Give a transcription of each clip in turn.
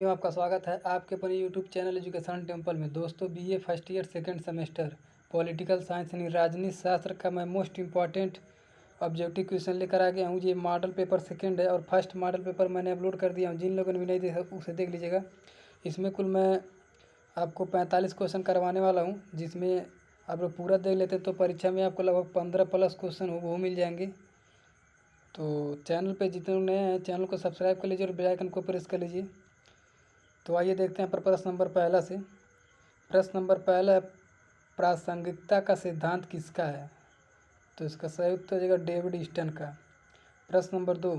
आपका स्वागत है आपके अपने यूट्यूब चैनल एजुकेशन टेम्पल में। दोस्तों, BA first year second semester political science यानी राजनीति शास्त्र का मैं मोस्ट इम्पॉर्टेंट ऑब्जेक्टिव क्वेश्चन लेकर आ गया हूँ। ये मॉडल पेपर सेकंड है और फर्स्ट मॉडल पेपर मैंने अपलोड कर दिया हूँ। जिन लोगों ने भी नहीं देखा उसे देख लीजिएगा। इसमें कुल मैं आपको 45 क्वेश्चन करवाने वाला हूँ, जिसमें आप लोग पूरा देख लेते तो परीक्षा में आपको लगभग 15+ क्वेश्चन हो वो मिल जाएंगे। तो चैनल पे जितने नए हैं चैनल को सब्सक्राइब कर लीजिए और बेल आइकन को प्रेस कर लीजिए। तो आइए देखते हैं प्रश्न नंबर पहला से। प्रश्न नंबर पहला है, प्रासंगिकता का सिद्धांत किसका है? तो इसका सही उत्तर हो जाएगा डेविड ईस्टन का। प्रश्न number 2,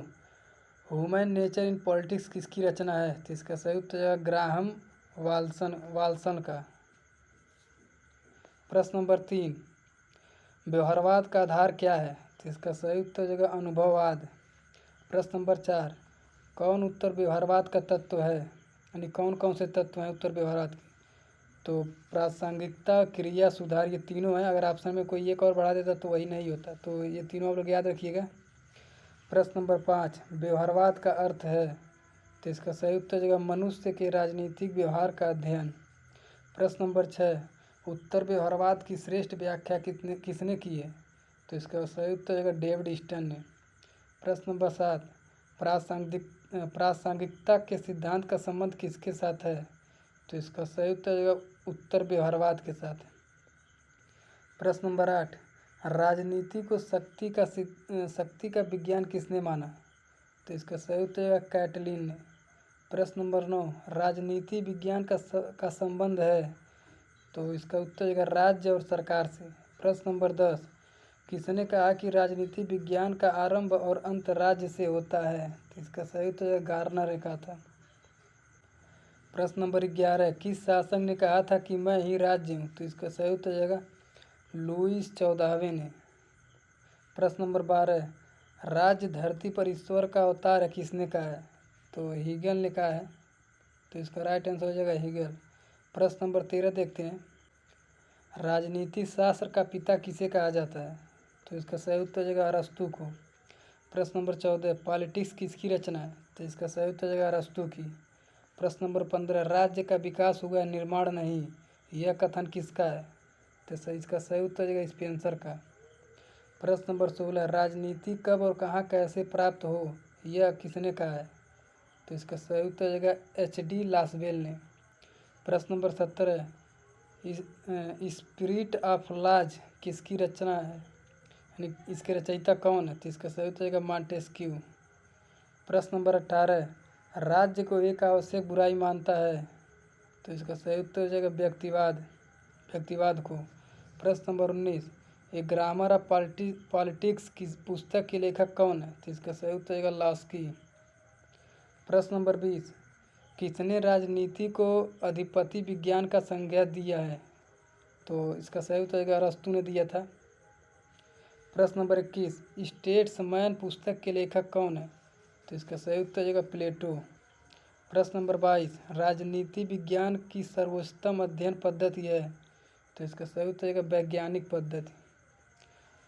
human nature in politics किसकी रचना है? तो इसका सही उत्तर हो जाएगा ग्राहम वाल्सन का। प्रश्न नंबर 3, व्यवहारवाद का आधार क्या है? तो इसका सही उत्तर हो जाएगा अनुभववाद। प्रश्न नंबर 4, कौन उत्तर व्यवहारवाद का तत्व है? यानी कौन कौन से तत्व हैं उत्तर व्यवहारवाद के? तो प्रासंगिकता, क्रिया, सुधार, ये तीनों हैं। अगर ऑप्शन में कोई एक और बढ़ा देता तो वही नहीं होता। तो ये तीनों आप लोग याद रखिएगा। प्रश्न नंबर 5, व्यवहारवाद का अर्थ है? तो इसका सही उत्तर हो जाएगा मनुष्य के राजनीतिक व्यवहार का अध्ययन। प्रश्न नंबर 6, उत्तर व्यवहारवाद की श्रेष्ठ व्याख्या किसने की है? तो इसका सही उत्तर हो जाएगा डेविड ईस्टन ने। प्रश्न नंबर 7, प्रासंगिकता के सिद्धांत का संबंध किसके साथ है? तो इसका सही उत्तर हो जाएगा उत्तर व्यवहारवाद के साथ। प्रश्न नंबर 8, राजनीति को शक्ति का विज्ञान किसने माना? तो इसका सही उत्तर है कैटलिन ने। प्रश्न नंबर 9, राजनीति विज्ञान का संबंध है? तो इसका उत्तर है राज्य और सरकार से। प्रश्न नंबर 10, किसने कहा कि राजनीति विज्ञान का आरंभ और अंत राज्य से होता है? तो इसका सही उत्तर है गार्नर ने कहा था। प्रश्न नंबर 11, किस शासक ने कहा था कि मैं ही राज्य हूँ? तो इसका सही उत्तर हो जाएगा लुईस 14वें ने। प्रश्न नंबर 12, राज्य धरती पर ईश्वर का अवतार है किसने कहा है? तो हीगल ने कहा है। तो इसका राइट आंसर हो जाएगा हीगल। प्रश्न नंबर 13 देखते हैं, राजनीति शास्त्र का पिता किसे कहा जाता है? तो इसका सही उत्तर हो जाएगा अरस्तु को। प्रश्न नंबर 14, पॉलिटिक्स किसकी रचना है? तो इसका सही उत्तर हो जाएगा अरस्तु की। प्रश्न नंबर 15, राज्य का विकास हुआ निर्माण नहीं, यह कथन किसका है? तो इसका सही उत्तर हो जाएगा स्पेंसर का। प्रश्न नंबर 16, राजनीति कब और कहाँ कैसे प्राप्त हो, यह किसने कहा है? तो इसका सही उत्तर हो जाएगा HD लासवेल ने। प्रश्न नंबर 17, स्पिरिट ऑफ लॉज किसकी रचना है, यानी इसके रचयिता कौन है? तो इसका सही उत्तर हो जाएगा मॉन्टेस्क्यू। प्रश्न नंबर 18, राज्य को एक आवश्यक बुराई मानता है? तो इसका सही उत्तर हो जाएगा व्यक्तिवाद को। प्रश्न number 19, A grammar of politics की पुस्तक के लेखक कौन है? तो इसका सही उत्तर हो जाएगा लॉस्की। प्रश्न नंबर 20, किसने राजनीति को अधिपति विज्ञान का संज्ञा दिया है? तो इसका सही उत्तर हो जाएगा अरस्तु ने दिया था। प्रश्न नंबर 21, स्टेट्समैन पुस्तक के लेखक कौन है? तो इसका सही उत्तर हो जाएगा प्लेटो। प्रश्न नंबर 22, राजनीति विज्ञान की सर्वोत्तम अध्ययन पद्धति है? तो इसका सही उत्तर है वैज्ञानिक पद्धति।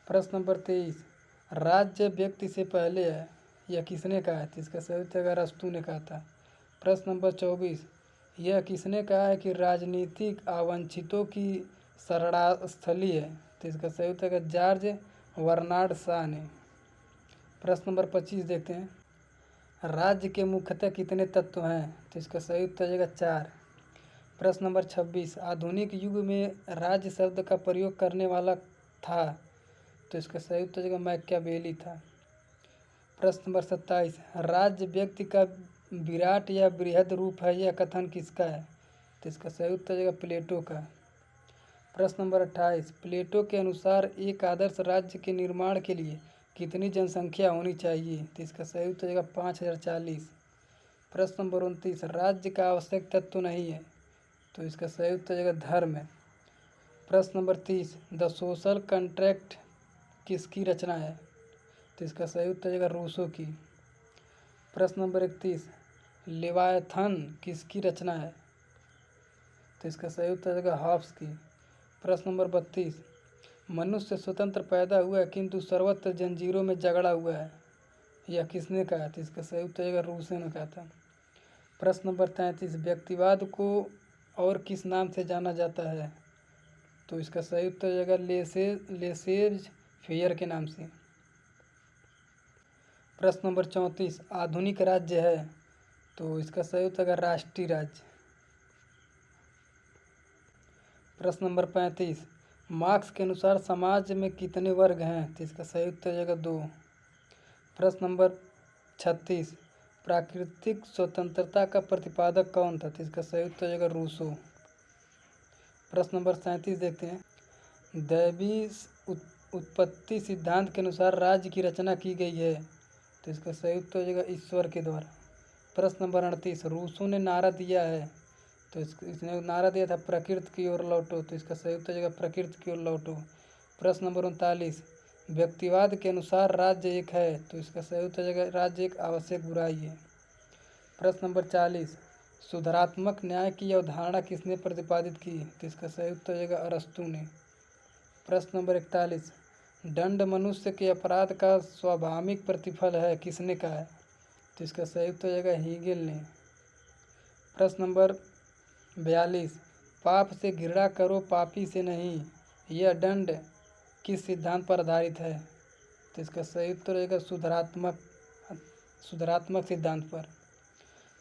प्रश्न नंबर 23, राज्य व्यक्ति से पहले है, यह किसने कहा है? तो इसका सही उत्तर है अरस्तु ने कहा था। प्रश्न नंबर 24, यह किसने कहा है कि राजनीतिक अवांछितों की शरणास्थली है? तो इसका सही उत्तर है जॉर्ज बर्नार्ड शॉ ने। प्रश्न नंबर 25 देखते हैं, राज्य के मुख्यतः कितने तत्व हैं? तो इसका सही उत्तर हो जाएगा 4। प्रश्न नंबर 26, आधुनिक युग में राज्य शब्द का प्रयोग करने वाला था? तो इसका सही उत्तर हो जाएगा मैकियावेली था। प्रश्न नंबर 27, राज्य व्यक्ति का विराट या बृहद रूप है, यह कथन किसका है? तो इसका सही उत्तर हो जाएगा प्लेटो का। प्रश्न नंबर 28, प्लेटो के अनुसार एक आदर्श राज्य के निर्माण के लिए कितनी जनसंख्या होनी चाहिए? तो इसका सही उत्तर हो जाएगा 5040। प्रश्न नंबर 29, राज्य का आवश्यक तत्व नहीं है? तो इसका सही उत्तर हो जाएगा धर्म है। प्रश्न नंबर 30, द सोशल कॉन्ट्रैक्ट किसकी रचना है? तो इसका सही उत्तर हो जाएगा रूसो की। प्रश्न नंबर 31, लेवायथन किसकी रचना है? तो इसका सही उत्तर हो जाएगा हॉब्स की। प्रश्न नंबर 32, मनुष्य स्वतंत्र पैदा हुआ है किंतु सर्वत्र जंजीरों में झगड़ा हुआ है, यह किसने कहा? तो इसका सही उत्तर हो जाएगा रूसो ने कहा था। प्रश्न नंबर 33, व्यक्तिवाद को और किस नाम से जाना जाता है? तो इसका सही उत्तर हो जाएगा लेसेज फेयर के नाम से। प्रश्न नंबर 34, आधुनिक राज्य है? तो इसका सही उत्तर है राष्ट्रीय राज्य। प्रश्न नंबर 35, मार्क्स के अनुसार समाज में कितने वर्ग हैं? तो इसका सही उत्तर हो जाएगा 2। प्रश्न नंबर 36, प्राकृतिक स्वतंत्रता का प्रतिपादक कौन था? तो इसका सही उत्तर हो जाएगा रूसो। प्रश्न नंबर 37 देखते हैं, दैवी उत्पत्ति सिद्धांत के अनुसार राज्य की रचना की गई है? तो इसका सही उत्तर हो जाएगा ईश्वर के द्वारा। प्रश्न नंबर 38, रूसो ने नारा दिया है? तो इसने नारा दिया था प्रकृति की ओर लौटो। तो इसका सही उत्तर हो जाएगा प्रकृति की ओर लौटो। प्रश्न नंबर 39, व्यक्तिवाद के अनुसार राज्य एक है? तो इसका सही उत्तर हो जाएगा राज्य एक आवश्यक बुराई है। प्रश्न नंबर 40, सुधारात्मक न्याय की अवधारणा किसने प्रतिपादित की? तो इसका सही उत्तर हो जाएगा अरस्तू ने। प्रश्न नंबर 41, दंड मनुष्य के अपराध का स्वाभाविक प्रतिफल है, किसने कहा है? तो इसका सही उत्तर हो जाएगा हीगेल ने। प्रश्न नंबर 42, पाप से घृणा करो पापी से नहीं, यह दंड किस सिद्धांत पर आधारित है? तो इसका सही उत्तर हो जाएगा सुधारात्मक सिद्धांत पर।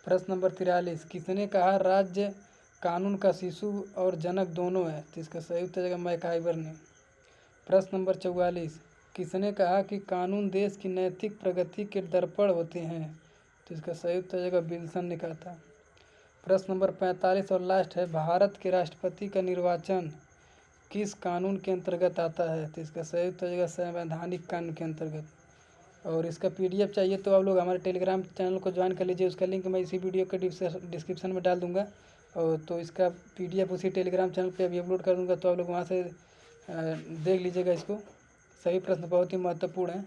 प्रश्न नंबर 43, किसने कहा राज्य कानून का शिशु और जनक दोनों है? तो इसका सही उत्तर हो जाएगा मैकाइवर ने। प्रश्न नंबर 44, किसने कहा कि कानून देश की नैतिक प्रगति के दर्पण होते हैं? तो इसका सही उत्तर हो जाएगा विल्सन ने कहा था। प्रश्न नंबर 45 और लास्ट है, भारत के राष्ट्रपति का निर्वाचन किस कानून के अंतर्गत आता है? तो इसका सही उत्तर हो जाएगा संवैधानिक कानून के अंतर्गत। और इसका पीडीएफ चाहिए तो आप लोग हमारे टेलीग्राम चैनल को ज्वाइन कर लीजिए, उसका लिंक मैं इसी वीडियो के डिस्क्रिप्शन में डाल दूंगा। और तो इसका पीडीएफ उसी टेलीग्राम चैनल पे अभी अपलोड कर दूंगा, तो आप लोग वहाँ से देख लीजिएगा इसको। सभी प्रश्न बहुत ही महत्वपूर्ण हैं।